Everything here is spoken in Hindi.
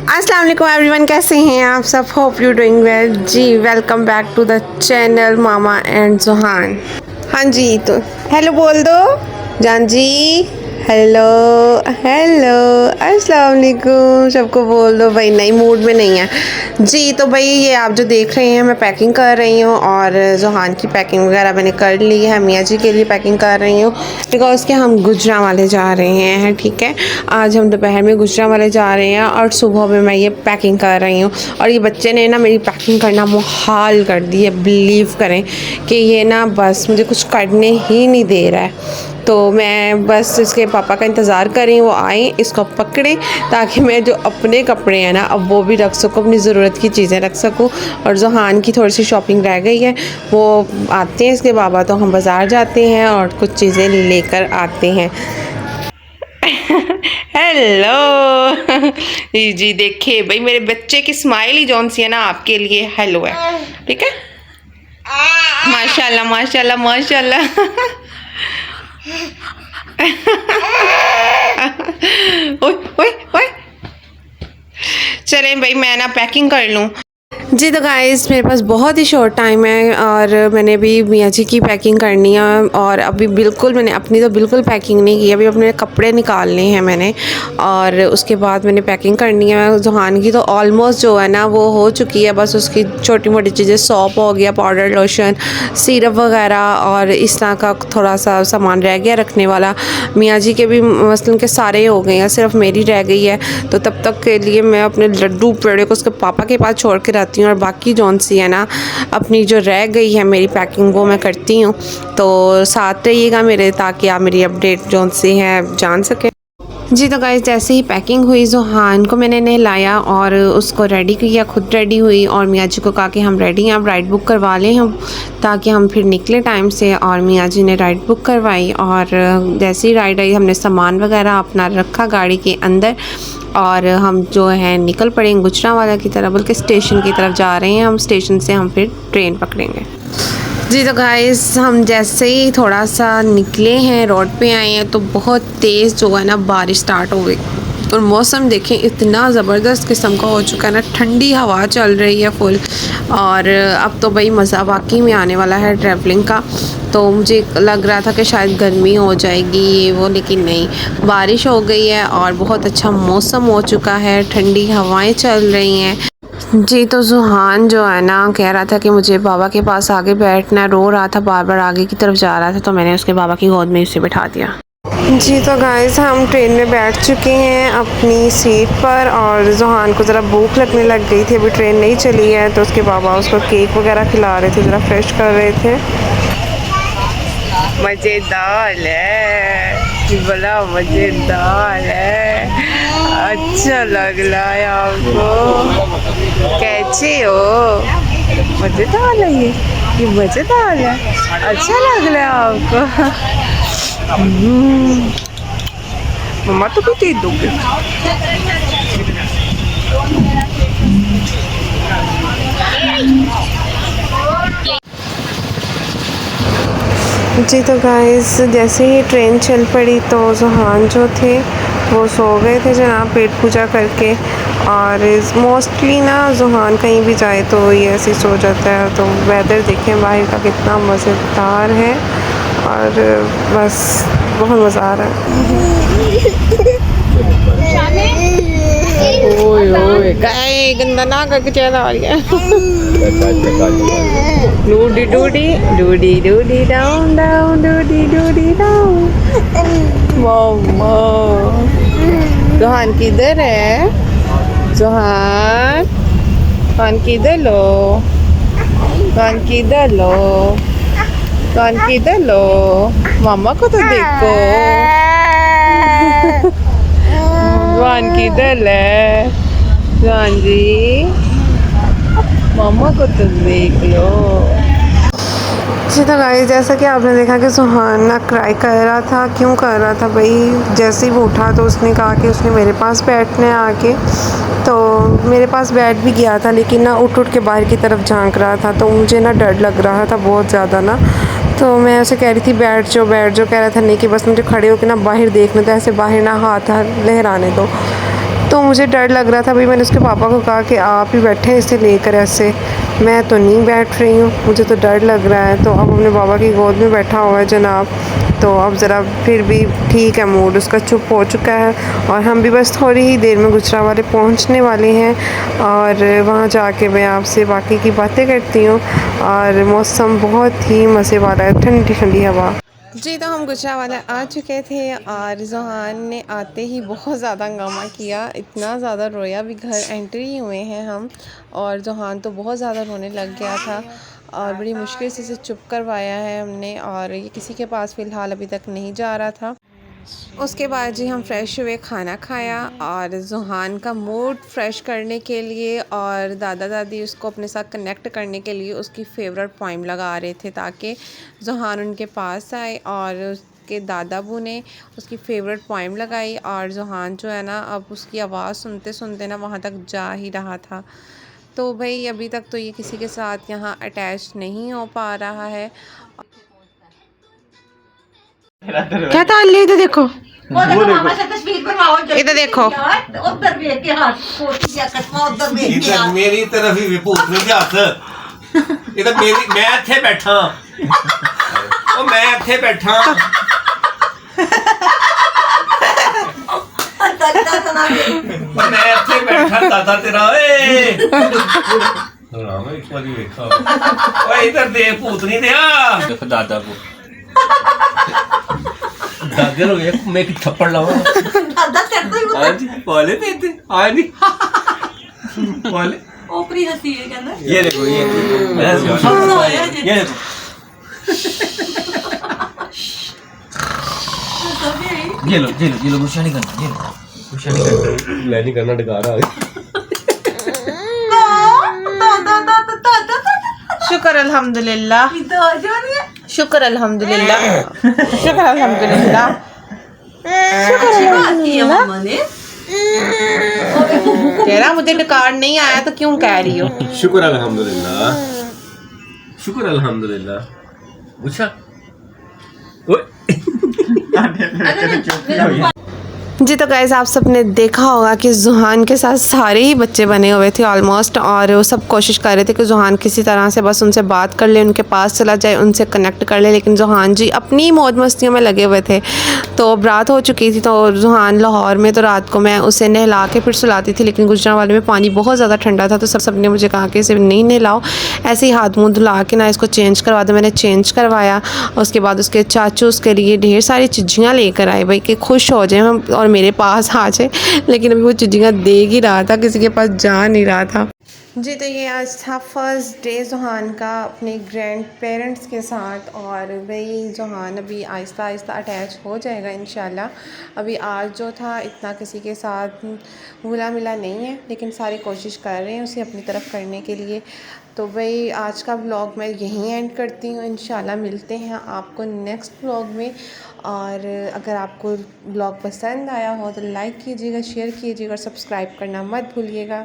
अस्सलाम वालेकुम एवरीवन, कैसे हैं आप सब? होप यू डूइंग वेल जी। Welcome back to the channel Mama and Juhan. हाँ जी, तो हेलो बोल दो जान जी। हेलो हेलो अस्सलाम वालेकुम सबको बोल दो भाई। नई मूड में नहीं है जी। तो भाई ये आप जो देख रहे हैं, मैं पैकिंग कर रही हूँ और जुहान की पैकिंग वगैरह मैंने कर ली है। मियाँ जी के लिए पैकिंग कर रही हूँ बिकॉज के हम गुजरांवाले जा रहे हैं। ठीक है, आज हम दोपहर में गुजरांवाले जा रहे हैं और सुबह में मैं ये पैकिंग कर रही हूँ। और ये बच्चे ने ना मेरी पैकिंग करना मुहाल कर दी है। बिलीव करें कि ये ना बस मुझे कुछ करने ही नहीं दे रहा है। तो मैं बस इसके पापा का इंतज़ार कर रही हूँ, वो आए इसको पकड़े ताकि मैं जो अपने कपड़े हैं ना अब वो भी रख सकूँ, अपनी ज़रूरत की चीज़ें रख सकूँ। और जुहान की थोड़ी सी शॉपिंग रह गई है, वो आते हैं इसके बाबा तो हम बाज़ार जाते हैं और कुछ चीज़ें लेकर आते हैं। हेलो जी, देखिए भाई मेरे बच्चे की स्माइल ही जौन सी है ना आपके लिए हेलो है। ठीक है, माशाल्लाह माशाल्लाह माशाल्लाह। ओए ओए ओए, चलें भाई मैं ना पैकिंग कर लूँ जी। तो गाइस मेरे पास बहुत ही शॉर्ट टाइम है और मैंने भी मियाँ जी की पैकिंग करनी है और अभी बिल्कुल मैंने अपनी तो बिल्कुल पैकिंग नहीं की। अभी अपने कपड़े निकालने हैं मैंने और उसके बाद मैंने पैकिंग करनी है। जुहान की तो ऑलमोस्ट जो है ना वो हो चुकी है, बस उसकी छोटी मोटी चीज़ें सॉप हो गया, पाउडर लोशन सिरप वगैरह और इस तरह का थोड़ा सा सामान रह गया रखने वाला। मियाँ जी के भी मसलन के सारे हो गए हैं, सिर्फ मेरी रह गई है। तो तब तक के लिए मैं अपने लड्डू पेड़े को उसके पापा के पास छोड़ के रहती हूँ और बाकी जौन सी है ना अपनी जो रह गई है मेरी पैकिंग वो मैं करती हूँ। तो साथ रहिएगा मेरे ताकि आप मेरी अपडेट जौन सी है जान सकें जी। तो गाइस जैसे ही पैकिंग हुई जुहान को मैंने नहलाया और उसको रेडी किया, खुद रेडी हुई और मियाँ जी को कहा कि हम रेडी हैं, आप राइड बुक करवा लें हम ताकि हम फिर निकले टाइम से। और मियाँ जी ने राइड बुक करवाई और जैसे ही राइड आई हमने सामान वगैरह अपना रखा गाड़ी के अंदर और हम जो है निकल पड़े गुजरांवाला की तरफ, बल्कि स्टेशन की तरफ जा रहे हैं हम। स्टेशन से हम फिर ट्रेन पकड़ेंगे जी। तो गाइस हम जैसे ही थोड़ा सा निकले हैं, रोड पे आए हैं तो बहुत तेज़ जो है ना बारिश स्टार्ट हो गई और मौसम देखें इतना ज़बरदस्त किस्म का हो चुका है ना, ठंडी हवा चल रही है फुल। और अब तो भाई मज़ा वाकई में आने वाला है ट्रैवलिंग का। तो मुझे लग रहा था कि शायद गर्मी हो जाएगी ये वो, लेकिन नहीं, बारिश हो गई है और बहुत अच्छा मौसम हो चुका है, ठंडी हवाएं चल रही हैं जी। तो जुहान जो है ना कह रहा था कि मुझे बाबा के पास आगे बैठना, रो रहा था बार बार आगे की तरफ जा रहा था, तो मैंने उसके बाबा की गोद में उसे बिठा दिया जी। तो गाइस हम ट्रेन में बैठ चुके हैं अपनी सीट पर और जुहान को ज़रा भूख लगने लग गई थी, अभी ट्रेन नहीं चली है तो उसके बाबा उसको केक वगैरह खिला रहे थे, ज़रा फ्रेश कर रहे थे। मज़ेदार है, बड़ा मज़ेदार है, अच्छा लग रहा है आपको? कैसे हो? मज़ेदार है ये मज़ेदार है, अच्छा लग रहा है आपको? मम्मा तो भी दे दोगे जी। तो गाइस जैसे ही ट्रेन चल पड़ी तो जुहान जो थे वो सो गए थे जनाब पेट पूजा करके। और मोस्टली ना जुहान कहीं भी जाए तो ये ऐसे सो जाता है। तो वेदर देखें बाहर का कितना मज़ेदार है और बस बहुत मज़ा आ रहा है। ओए ओए गाय गंदा ना करके चला आ गया। डूडी डूडी डूडी डूडी डाउन डाउन डूडी डूडी डाउन। मम्मा जुहान किधर है? जुहान जुहान किधर लो? जुहान किधर लो? जुहान किधर लो? मामा को तो देखो। जुहान किधर है? जुहान जी मामा को तो देख लो जी। तो गाइस जैसा कि आपने देखा कि जुहान ना क्राई कर रहा था। क्यों कर रहा था भाई? जैसे ही वो उठा तो उसने कहा कि उसने मेरे पास बैठना है आके। तो मेरे पास बैठ भी गया था लेकिन ना उठ उठ के बाहर की तरफ झांक रहा था, तो मुझे ना डर लग रहा था बहुत ज़्यादा ना। तो मैं उसे कह रही थी बैठ जाओ बैठ जाओ, कह रहा था नहीं कि बस मुझे खड़े होकर ना बाहर देखना, तो ऐसे बाहर ना हाथ लहराने दो। तो मुझे डर लग रहा था भाई। मैंने उसके पापा को कहा कि आप ही बैठे इसे लेकर, ऐसे मैं तो नहीं बैठ रही हूँ, मुझे तो डर लग रहा है। तो अब अपने बाबा की गोद में बैठा हुआ है जनाब। तो अब ज़रा फिर भी ठीक है, मूड उसका चुप हो चुका है। और हम भी बस थोड़ी ही देर में गुजरावाले पहुँचने वाले हैं और वहाँ जाके मैं आपसे बाकी की बातें करती हूँ। और मौसम बहुत ही मज़े वाला है, ठंडी ठंडी हवा। जी, तो हम गुजरावाला आ चुके थे और ज़ोहान ने आते ही बहुत ज़्यादा हंगामा किया, इतना ज़्यादा रोया। भी घर एंट्री ही हुए हैं हम, और ज़ोहान तो बहुत ज़्यादा रोने लग गया था और बड़ी मुश्किल से इसे चुप करवाया है हमने। और ये किसी के पास फ़िलहाल अभी तक नहीं जा रहा था। उसके बाद जी हम फ्रेश हुए, खाना खाया और ज़ोहान का मूड फ्रेश करने के लिए और दादा दादी उसको अपने साथ कनेक्ट करने के लिए उसकी फ़ेवरेट पोइम लगा रहे थे ताकि ज़ोहान उनके पास आए। और उसके दादाबू ने उसकी फ़ेवरेट पोइम लगाई और ज़ोहान जो है ना, अब उसकी आवाज़ सुनते सुनते ना वहाँ तक जा ही रहा था। तो भाई अभी तक तो ये किसी के साथ यहाँ अटैच नहीं हो पा रहा है। क्या ताल ले, इधर देखो, इधर देखो, इधर मेरी तरफ ही विभूत नहीं हाथ। इधर मेरी, मैं इत्थे बैठा, ओ मैं इत्थे बैठा। मैं इत्थे बैठा दादा तेरा। राम एक बारी देखा, ओए इधर देख भूत नहीं दिया। देखो दादा को दादे हो गया, मैं एक थप्पड़ लाऊं। दादा तेरे को आज बोले देते आज नहीं बोले ओपरी हंसी है कहना। ये देखो, ये देखो, ये लो गुस्सा नहीं करना, ये लो गुस्सा नहीं करना, मैं नहीं करना, डगा रहा। शुक्र अल्हम्दुलिल्लाह, शुक्र अल्हम्दुलिल्लाह, शुक्र अल्हम्दुलिल्लाह, शुक्र अल्हम्दुलिल्लाह। तेरा मुझे रिकॉर्ड नहीं आया तो क्यों कह रही हो? शुक्र अल्हम्दुलिल्लाह, शुक्र अल्हम्दुलिल्लाह। गुस्सा जी, तो गाइस आप सब ने देखा होगा कि ज़ोहान के साथ सारे ही बच्चे बने हुए थे ऑलमोस्ट, और वो सब कोशिश कर रहे थे कि ज़ोहान किसी तरह से बस उनसे बात कर ले, उनके पास चला जाए, उनसे कनेक्ट कर ले। लेकिन ज़ोहान जी अपनी मौज मस्तियों में लगे हुए थे। तो अब रात हो चुकी थी, तो ज़ोहान लाहौर में तो रात को मैं उसे नहला के फिर सुलाती थी, लेकिन गुजरांवाले में पानी बहुत ज़्यादा ठंडा था। तो सब ने मुझे कहा कि इसे नहीं नहलाओ, ऐसे ही हाथ मुँह धुला के ना इसको चेंज करवा दो। मैंने चेंज करवाया। उसके बाद उसके चाचू उसके लिए ढेर सारी चीज़ियाँ लेकर आए भाई कि खुश हो जाए हम और मेरे पास आ जाए। लेकिन अभी वो चीज़ियाँ देख ही रहा था, किसी के पास जा नहीं रहा था। जी, तो ये आज था फर्स्ट डे ज़ोहान का अपने ग्रैंड पेरेंट्स के साथ। और भाई ज़ोहान अभी आहिस्ता आहिस्ता अटैच हो जाएगा इंशाल्लाह। अभी आज जो था इतना किसी के साथ घुला मिला नहीं है, लेकिन सारे कोशिश कर रहे हैं उसे अपनी तरफ करने के लिए। तो भाई आज का व्लॉग मैं यहीं एंड करती हूँ। इंशाल्लाह मिलते हैं आपको नेक्स्ट व्लॉग में। और अगर आपको व्लॉग पसंद आया हो तो लाइक कीजिएगा, शेयर कीजिएगा और सब्सक्राइब करना मत भूलिएगा।